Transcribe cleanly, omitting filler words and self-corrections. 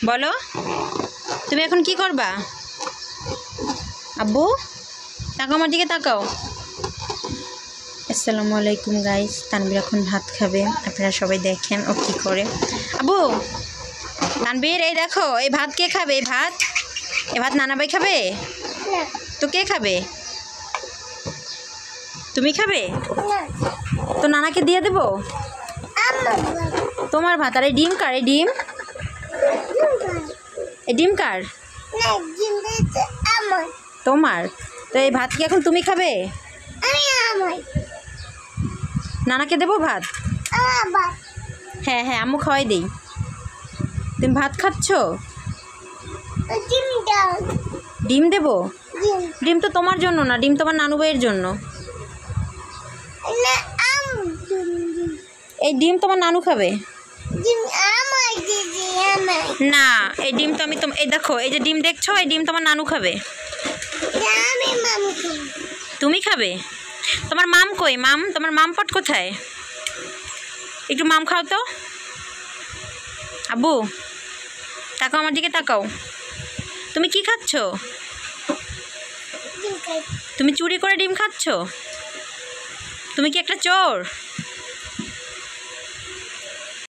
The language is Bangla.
বলো তুমি এখন কি করবা? আব্বু তাকাও, আমার দিকে তাকাও। আসসালামু আলাইকুম গাইস, তানবীর এখন ভাত খাবে, আপনারা সবাই দেখেন ও কি করে। আব্বু তানবীর এই দেখো, এই ভাত কে খাবে? এই ভাত নানা ভাই খাবে? তো কে খাবে? তুমি খাবে? তো নানাকে দিয়ে দেবো? তোমার ভাত। আর এই ডিম কার? এই ডিম কার? তোমার। তো এই ভাত কি এখন তুমি খাবে? নানাকে দেবো ভাত? হ্যাঁ হ্যাঁ, আম্মু খাওয়াই দেই। তুমি ভাত খাচ্ছ? ডিম দেবো? ডিম তো তোমার জন্য না, ডিম তোমার নানু ভাইয়ের জন্য। এই ডিম তোমার নানু খাবে না। এই ডিম তো এই দেখো, এই যে ডিম দেখছো, এই ডিম তোমার নানু খাবে। তুমি খাবে? তোমার মাম কই? তোমার মাম পট কোথায়? একটু মাম খাও তো। আব্বু তাকাও, আমার দিকে তাকাও। তুমি কি খাচ্ছ? তুমি চুরি করে ডিম খাচ্ছ? তুমি কি একটা চোর?